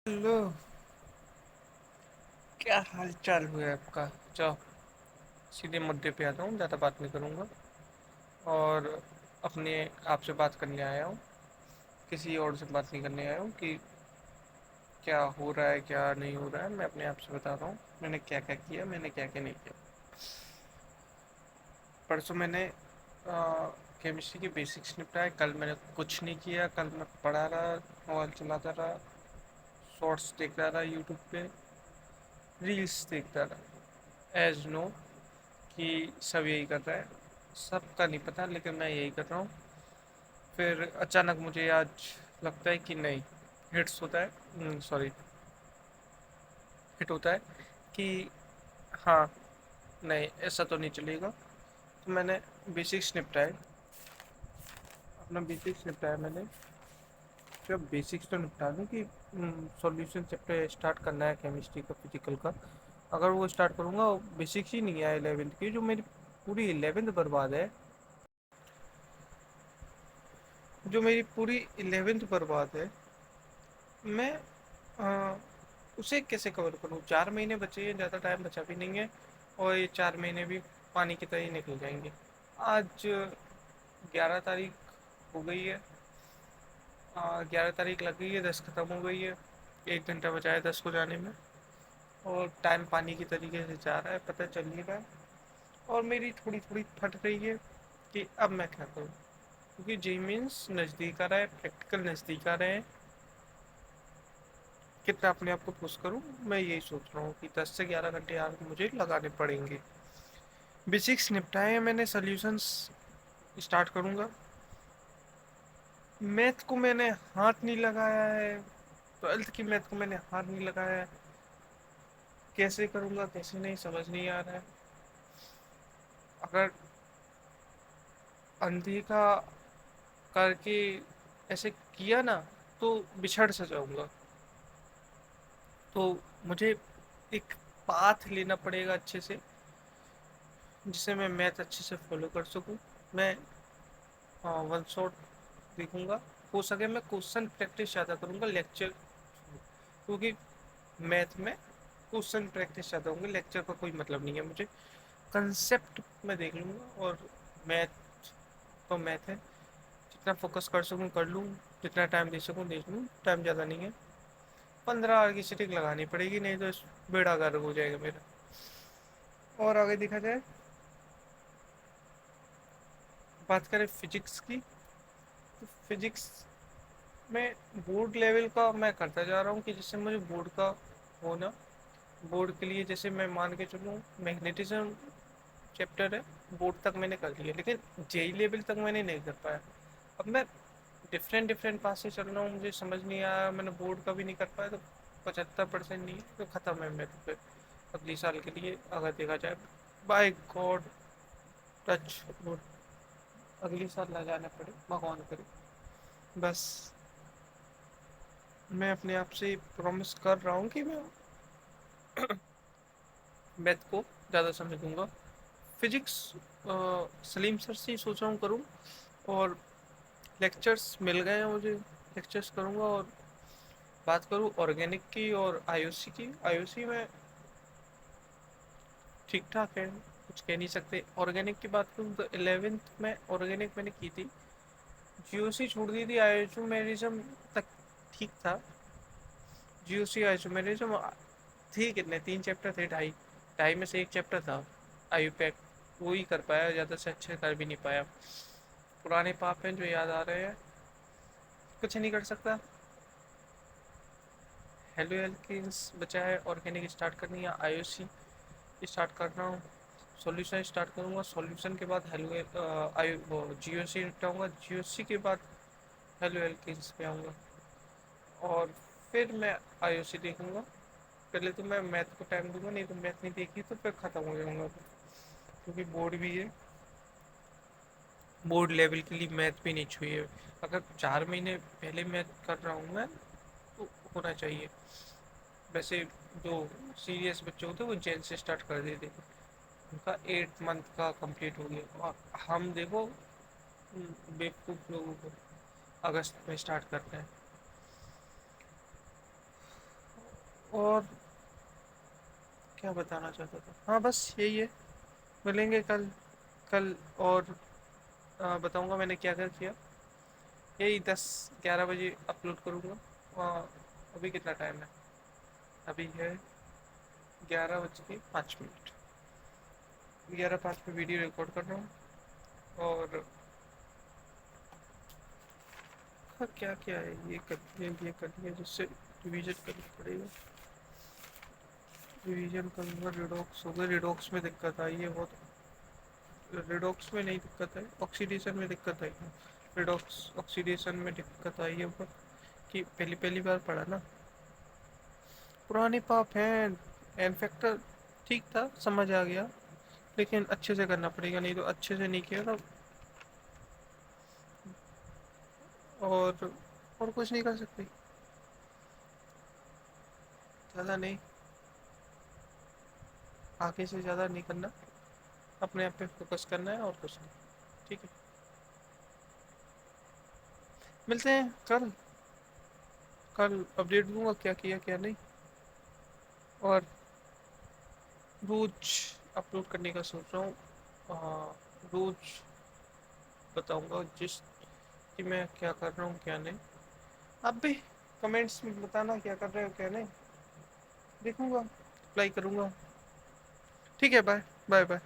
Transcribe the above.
Hello. क्या हाल चाल हुआ है आपका? जाओ, सीधे मुद्दे पे आता हूँ, ज़्यादा बात नहीं करूँगा। और अपने आप से बात करने आया हूँ, किसी और से बात नहीं करने आया हूँ कि क्या हो रहा है क्या नहीं हो रहा है। मैं अपने आप से बता रहा हूँ मैंने क्या क्या किया, मैंने क्या क्या नहीं किया। परसों मैंने केमिस्ट्री के बेसिक्स निपटाए, कल मैंने कुछ नहीं किया। कल मैं पढ़ा रहा, मोबाइल चलाता रहा, शॉर्ट्स देखता रहा, यूट्यूब पे रील्स देखता रहा। एज नो कि सब यही कर रहा है, सबका नहीं पता लेकिन मैं यही कर रहा हूँ। फिर अचानक मुझे आज लगता है कि नहीं, हिट्स होता है, सॉरी, हिट होता है कि हाँ, नहीं ऐसा तो नहीं चलेगा। तो मैंने बेसिक्स निपटाए, अपना बेसिक्स निपटाया मैंने। जब बेसिक्स तो निपटा दूँ कि सॉल्यूशन चैप्टर स्टार्ट करना है केमिस्ट्री का, फिजिकल का। अगर वो स्टार्ट करूँगा, बेसिक्स ही नहीं है 11th की, जो मेरी पूरी 11th बर्बाद है। जो मेरी पूरी 11th बर्बाद है, मैं आ, उसे कैसे कवर करूँ? 4 महीने बचे हैं, ज़्यादा टाइम बचा भी नहीं है। और ये 4 महीने भी पानी की तरह ही निकल जाएंगे। आज 11 तारीख हो गई है, 11 तारीख लग गई है, 10 ख़त्म हो गई है। 1 घंटा बचा है 10 को जाने में। और टाइम पानी की तरीके से जा रहा है, पता चल नहीं रहा है। और मेरी थोड़ी थोड़ी फट रही है कि अब मैं क्या करूँ, क्योंकि जी मीन्स नज़दीक आ रहा है, प्रैक्टिकल नज़दीक आ रहे हैं। कितना अपने आप को पुश करूँ, मैं यही सोच रहा हूँ कि 10 से 11 घंटे यार मुझे लगाने पड़ेंगे। बेसिक्स निपटाए हैं मैंने, सॉल्यूशंस स्टार्ट करूँगा। मैथ को मैंने हाथ नहीं लगाया है, 12th की मैथ को मैंने हाथ नहीं लगाया है। कैसे करूँगा कैसे नहीं, समझ नहीं आ रहा है। अगर अनदेखा करके ऐसे किया ना, तो बिछड़ सा जाऊँगा। तो मुझे एक पाथ लेना पड़ेगा अच्छे से, जिससे मैं मैथ अच्छे से फॉलो कर सकूँ। मैं वन शॉट देखूंगा, हो सके मैं क्वेश्चन प्रैक्टिस ज़्यादा करूंगा लेक्चर, क्योंकि मैथ में क्वेश्चन प्रैक्टिस ज़्यादा होंगे, लेक्चर का कोई मतलब नहीं है मुझे। कंसेप्ट मैं देख लूँगा। और मैथ तो मैथ है, जितना फोकस कर सकूँ कर लूँ, जितना टाइम दे सकूँ दे लूँ। टाइम ज़्यादा नहीं है, 15 आवर की सीटिंग लगानी पड़ेगी, नहीं तो बेड़ा गर्क हो जाएगा मेरा। और आगे देखा जाए, बात करें फिजिक्स की, तो फिजिक्स में बोर्ड लेवल का मैं करता जा रहा हूँ कि जिससे मुझे बोर्ड का होना। बोर्ड के लिए जैसे मैं मान के चलूँ, मैग्नेटिज्म चैप्टर है, बोर्ड तक मैंने कर लिया, लेकिन जेई लेवल तक मैंने नहीं कर पाया। अब मैं डिफरेंट डिफरेंट पास से चल रहा हूँ, मुझे समझ नहीं आया, मैंने बोर्ड का भी नहीं कर पाया। तो 75% नहीं तो ख़त्म है मेरे पे अगली साल के लिए, अगर देखा जाए। बाय गॉड, टच वुड, अगली साल ना जाना पड़े, भगवान करे। बस मैं अपने आप से प्रॉमिस कर रहा हूँ कि मैं मैथ को ज़्यादा समय दूंगा। फिजिक्स सलीम सर से ही सोच रहा हूँ करूँ। और लेक्चर्स मिल गए हैं मुझे, लेक्चर्स करूँगा। और बात करूँ ऑर्गेनिक की और आईओसी की, आईओसी में ठीक ठाक है, कुछ कह नहीं सकते। ऑर्गेनिक की बात करूँ तो 11th में ऑर्गेनिक मैंने की थी, जीओसी छोड़ दी थी। आइसोमेरिज्म तक ठीक था। जीओसी आइसोमेरिज्म थी, कितने 3 चैप्टर थे, ढाई ढाई में से एक चैप्टर था आईयूपैक, वो ही कर पाया, ज़्यादा से अच्छे कर भी नहीं पाया। पुराने पाप हैं जो याद आ रहे हैं, कुछ नहीं कर सकता। हेलो एल्किन्स बचा है, ऑर्गेनिक स्टार्ट करनी है, आईओसी स्टार्ट कर रहा हूँ। सॉल्यूशन स्टार्ट करूँगा, सॉल्यूशन के बाद हेलो आई वो जीओसी निपटाऊँगा, जीओसी के बाद हेलो एल्किन्स पे आऊँगा। और फिर मैं आईओसी देखूँगा। पहले तो मैं मैथ को टाइम दूंगा, नहीं तो मैथ नहीं देखी तो फिर ख़त्म हो जाऊँगा, क्योंकि बोर्ड भी है। बोर्ड लेवल के लिए मैथ भी नहीं छुई है। अगर 4 महीने पहले मैथ कर रहा हूँ मैं, तो होना चाहिए। वैसे जो सीरियस बच्चे होते हैं वो जेल से स्टार्ट कर देते, उनका 8 मंथ का कंप्लीट हो गया। और हम देखो, बेवकूफ़ लोगों को अगस्त में स्टार्ट करते हैं। اور کیا بتانا چاہتا تھا، ہاں بس یہی ہے، ملیں گے کل. کل اور بتاؤں گا میں نے کیا کیا کیا. یہی 10-11 بجے اپلوڈ کروں گا. ابھی کتنا ٹائم ہے؟ ابھی ہے 11:05. 11:05 پہ ویڈیو ریکارڈ کر رہا ہوں. اور کیا کیا ہے، یہ کر دیا یہ کر دیا، جس سے ریویژن کرنا پڑے گا. ریویژن کروں گا. ریڈاکس ہوگا، ریڈاکس میں دقت آئی ہے بہت. ریڈاکس میں نہیں دقت ہے، آکسیڈیشن میں دقت آئی ہے. ریڈاکس آکسیڈیشن میں دقت آئی ہے کہ پہلی بار پڑھا نا. پرانی پاپ ہیں. انفیکٹر ٹھیک تھا، سمجھ آ گیا، لیکن اچھے سے کرنا پڑے گا، نہیں تو اچھے سے نہیں کیا تو. اور کچھ نہیں کر سکتے. زیادہ نہیں، آگے سے زیادہ نہیں کرنا، اپنے آپ پہ فوکس کرنا ہے اور کچھ نہیں. ٹھیک ہے، ملتے ہیں کل. کل اپڈیٹ دوں گا کیا کیا کیا نہیں. اور روز اپلوڈ کرنے کا سوچ رہا ہوں. روز بتاؤں گا جس کہ میں کیا کر رہا ہوں کیا نہیں. اب بھی کمنٹس میں بتانا کیا کر رہے ہو کیا نہیں. دیکھوں گا، اپلائی کروں گا. ٹھیک ہے، بائے بائے بائے.